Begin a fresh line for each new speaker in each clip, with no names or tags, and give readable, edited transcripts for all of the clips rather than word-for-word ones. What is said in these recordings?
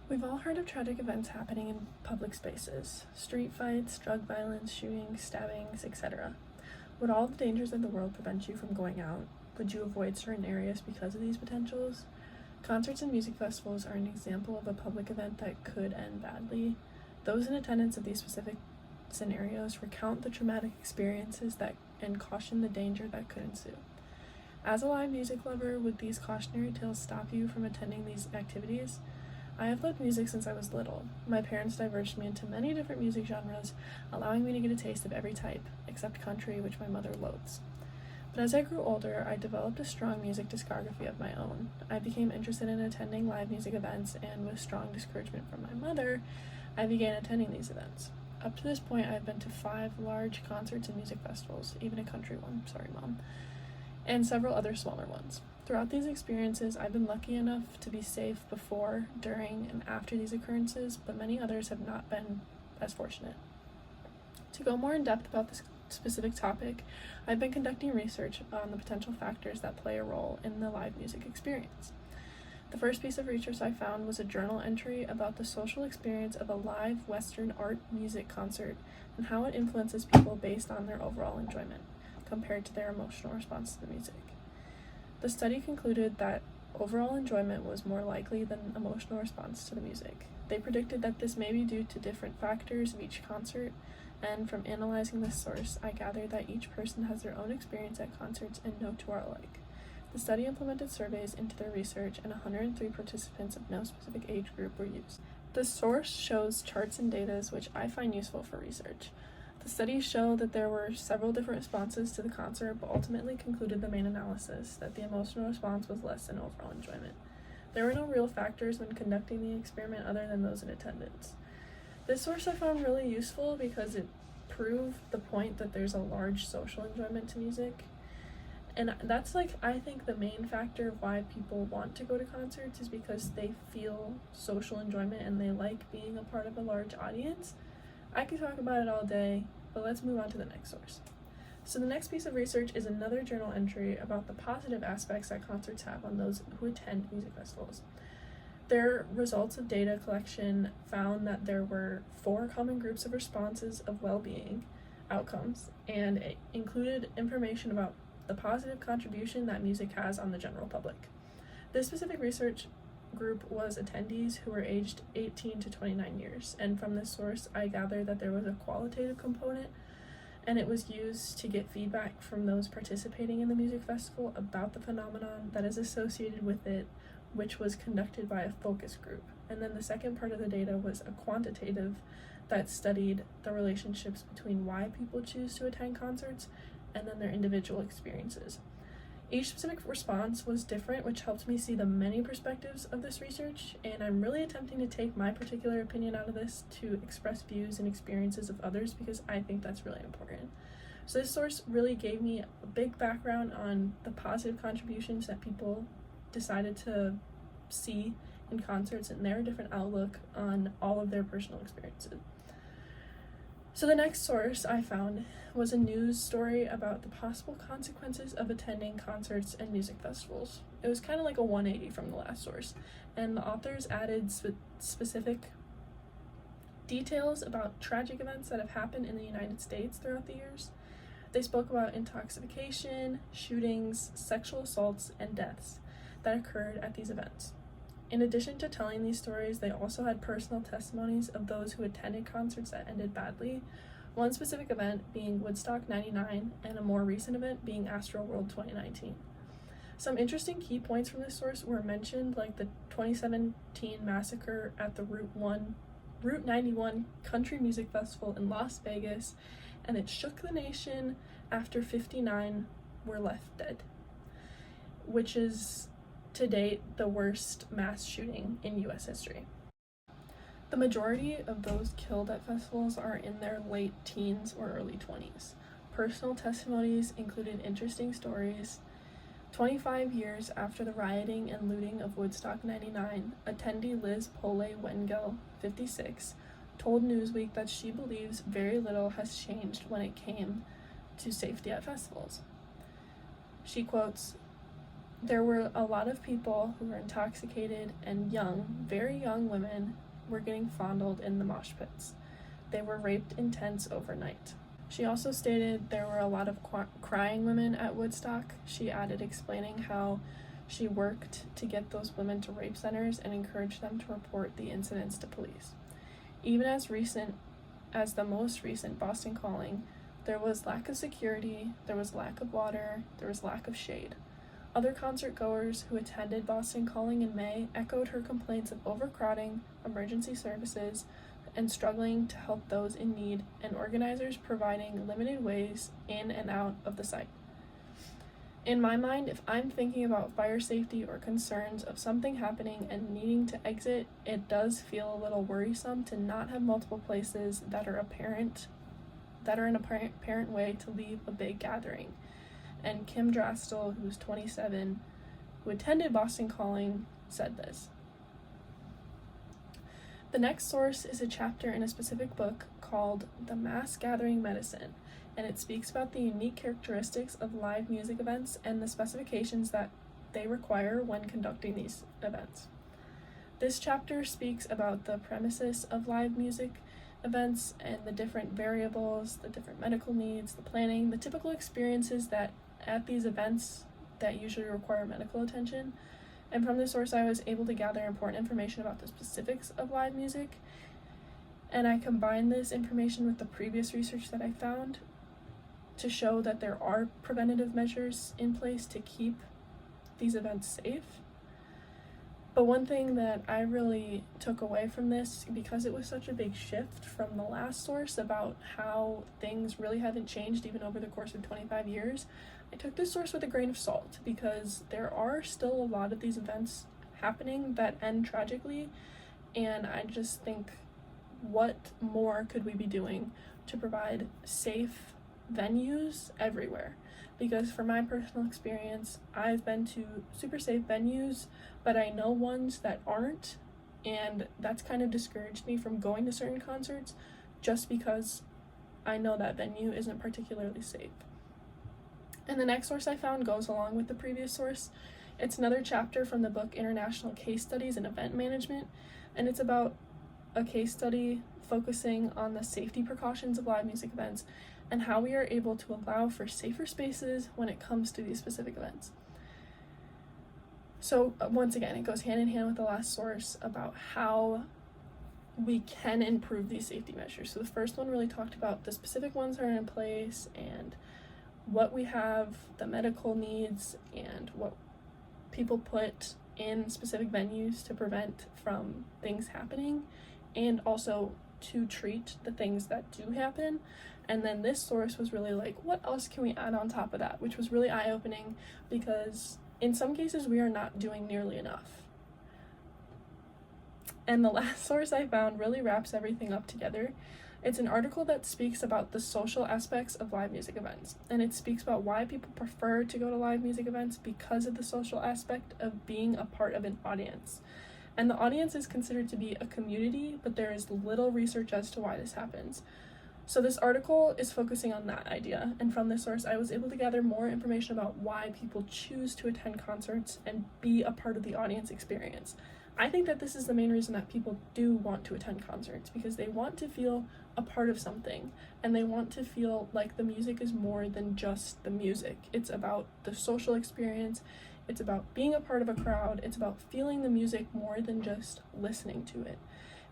We've all heard of tragic events happening in public spaces: street fights, drug violence, shootings, stabbings, etc. Would all the dangers of the world prevent you from going out? Would you avoid certain areas because of these potentials? Concerts and music festivals are an example of a public event that could end badly. Those in attendance of these specific scenarios recount the traumatic experiences and caution the danger that could ensue. As a live music lover, would these cautionary tales stop you from attending these activities? I have loved music since I was little. My parents diverged me into many different music genres, allowing me to get a taste of every type, except country, which my mother loathes. But as I grew older, I developed a strong music discography of my own. I became interested in attending live music events, and with strong discouragement from my mother, I began attending these events. Up to this point, I've been to 5 large concerts and music festivals, even a country one, sorry mom, and several other smaller ones. Throughout these experiences, I've been lucky enough to be safe before, during, and after these occurrences, but many others have not been as fortunate. To go more in depth about this specific topic, I've been conducting research on the potential factors that play a role in the live music experience. The first piece of research I found was a journal entry about the social experience of a live Western art music concert and how it influences people based on their overall enjoyment, compared to their emotional response to the music. The study concluded that overall enjoyment was more likely than emotional response to the music. They predicted that this may be due to different factors of each concert, and from analyzing this source, I gathered that each person has their own experience at concerts and no two are alike. The study implemented surveys into their research, and 103 participants of no specific age group were used. The source shows charts and data which I find useful for research. The studies show that there were several different responses to the concert, but ultimately concluded the main analysis that the emotional response was less than overall enjoyment. There were no real factors when conducting the experiment other than those in attendance. This source I found really useful because it proved the point that there's a large social enjoyment to music. And that's I think the main factor of why people want to go to concerts is because they feel social enjoyment and they like being a part of a large audience. I could talk about it all day, but let's move on to the next source. So the next piece of research is another journal entry about the positive aspects that concerts have on those who attend music festivals. Their results of data collection found that there were 4 common groups of responses of well-being outcomes, and it included information about the positive contribution that music has on the general public. This specific research group was attendees who were aged 18 to 29 years, and from this source I gathered that there was a qualitative component, and it was used to get feedback from those participating in the music festival about the phenomenon that is associated with it, which was conducted by a focus group. And then the second part of the data was a quantitative that studied the relationships between why people choose to attend concerts and then their individual experiences. Each specific response was different, which helped me see the many perspectives of this research, and I'm really attempting to take my particular opinion out of this to express views and experiences of others because I think that's really important. So this source really gave me a big background on the positive contributions that people decided to see in concerts and their different outlook on all of their personal experiences. So the next source I found was a news story about the possible consequences of attending concerts and music festivals. It was kind of like a 180 from the last source, and the authors added specific details about tragic events that have happened in the United States throughout the years. They spoke about intoxication, shootings, sexual assaults, and deaths that occurred at these events. In addition to telling these stories, they also had personal testimonies of those who attended concerts that ended badly, one specific event being Woodstock 99 and a more recent event being Astroworld 2019. Some interesting key points from this source were mentioned, like the 2017 massacre at the Route 91 Country Music Festival in Las Vegas, and it shook the nation after 59 were left dead, which is to date the worst mass shooting in US history. The majority of those killed at festivals are in their late teens or early 20s. Personal testimonies included interesting stories. 25 years after the rioting and looting of Woodstock 99, attendee Liz Pole Wengel, 56, told Newsweek that she believes very little has changed when it came to safety at festivals. She quotes, there were a lot of people who were intoxicated, and young, very young women were getting fondled in the mosh pits. They were raped in tents overnight. She also stated there were a lot of crying women at Woodstock. She added, explaining how she worked to get those women to rape centers and encouraged them to report the incidents to police. Even as recent as the most recent Boston Calling, there was lack of security, there was lack of water, there was lack of shade. Other concert goers who attended Boston Calling in May echoed her complaints of overcrowding, emergency services, and struggling to help those in need, and organizers providing limited ways in and out of the site. In my mind, if I'm thinking about fire safety or concerns of something happening and needing to exit, it does feel a little worrisome to not have multiple places that are in a apparent way to leave a big gathering. And Kim Drastel, who's 27, who attended Boston Calling, said this. The next source is a chapter in a specific book called The Mass Gathering Medicine, and it speaks about the unique characteristics of live music events and the specifications that they require when conducting these events. This chapter speaks about the premises of live music events and the different variables, the different medical needs, the planning, the typical experiences that at these events that usually require medical attention. And from this source, I was able to gather important information about the specifics of live music, and I combined this information with the previous research that I found to show that there are preventative measures in place to keep these events safe. But one thing that I really took away from this, because it was such a big shift from the last source about how things really haven't changed even over the course of 25 years, I took this source with a grain of salt, because there are still a lot of these events happening that end tragically, and I just think, what more could we be doing to provide safe venues everywhere? Because from my personal experience, I've been to super safe venues, but I know ones that aren't, and that's kind of discouraged me from going to certain concerts just because I know that venue isn't particularly safe. And the next source I found goes along with the previous source. It's another chapter from the book International Case Studies in Event Management, and it's about a case study focusing on the safety precautions of live music events and how we are able to allow for safer spaces when it comes to these specific events. So once again, it goes hand in hand with the last source about how we can improve these safety measures. So the first one really talked about the specific ones that are in place and what we have, the medical needs, and what people put in specific venues to prevent from things happening, and also to treat the things that do happen. And then this source was really like, what else can we add on top of that? Which was really eye-opening, because in some cases we are not doing nearly enough. And the last source I found really wraps everything up together. It's an article that speaks about the social aspects of live music events, and it speaks about why people prefer to go to live music events because of the social aspect of being a part of an audience. And the audience is considered to be a community, but there is little research as to why this happens. So this article is focusing on that idea, and from this source I was able to gather more information about why people choose to attend concerts and be a part of the audience experience. I think that this is the main reason that people do want to attend concerts, because they want to feel a part of something, and they want to feel like the music is more than just the music. It's about the social experience, it's about being a part of a crowd, it's about feeling the music more than just listening to it.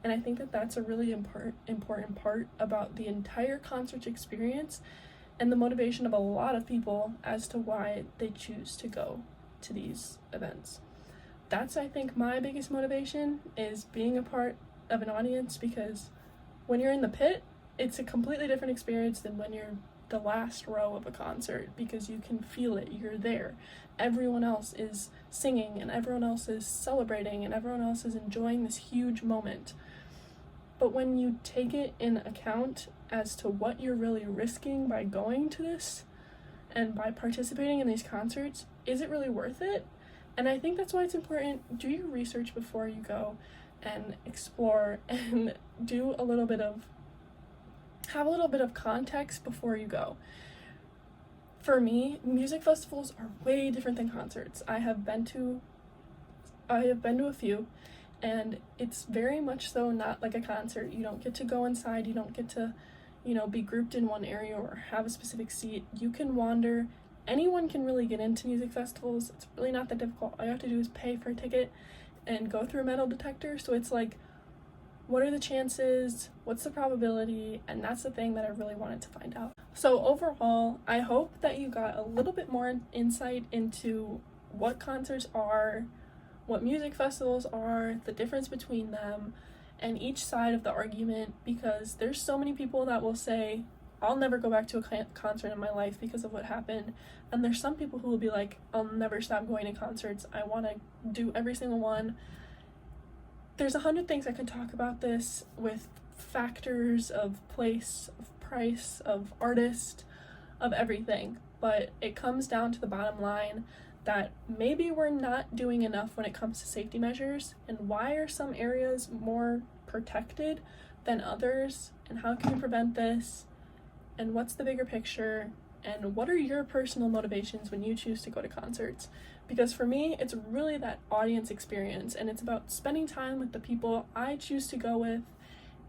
And I think that that's a really important part about the entire concert experience and the motivation of a lot of people as to why they choose to go to these events. That's, I think, my biggest motivation, is being a part of an audience, because when you're in the pit, it's a completely different experience than when you're the last row of a concert, because you can feel it, you're there. Everyone else is singing, and everyone else is celebrating, and everyone else is enjoying this huge moment. But when you take it in account as to what you're really risking by going to this and by participating in these concerts, is it really worth it? And I think that's why it's important, do your research before you go and explore, and have a little bit of context before you go. For me, music festivals are way different than concerts. I have been to a few, and it's very much so not like a concert. You don't get to go inside, you don't get to, be grouped in one area or have a specific seat. You can wander. Anyone can really get into music festivals. It's really not that difficult. All you have to do is pay for a ticket and go through a metal detector. So it's like, what are the chances? What's the probability? And that's the thing that I really wanted to find out. So overall, I hope that you got a little bit more insight into what concerts are, what music festivals are, the difference between them, and each side of the argument, because there's so many people that will say, I'll never go back to a concert in my life because of what happened. And there's some people who will be like, I'll never stop going to concerts. I want to do every single one. There's 100 things I can talk about this with factors of place, of price, of artist, of everything. But it comes down to the bottom line that maybe we're not doing enough when it comes to safety measures, and why are some areas more protected than others, and how can we prevent this, and what's the bigger picture, and what are your personal motivations when you choose to go to concerts? Because for me, it's really that audience experience, and it's about spending time with the people I choose to go with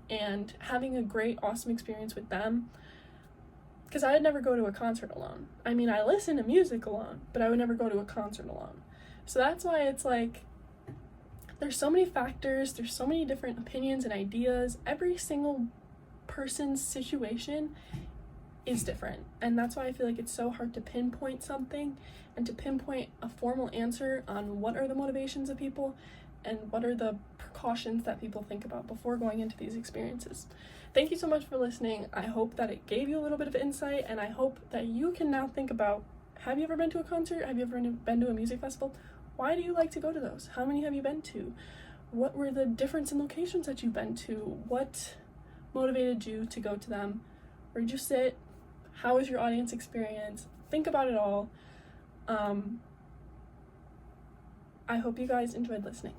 and having a great, awesome experience with them. Because I'd never go to a concert alone. I mean, I listen to music alone, but I would never go to a concert alone. So that's why it's like, there's so many factors, there's so many different opinions and ideas. Every single person's situation is different. And that's why I feel like it's so hard to pinpoint something and to pinpoint a formal answer on what are the motivations of people and what are the precautions that people think about before going into these experiences. Thank you so much for listening. I hope that it gave you a little bit of insight, and I hope that you can now think about, have you ever been to a concert? Have you ever been to a music festival? Why do you like to go to those? How many have you been to? What were the difference in locations that you've been to? What motivated you to go to them? Where did you sit? How was your audience experience? Think about it all. I hope you guys enjoyed listening.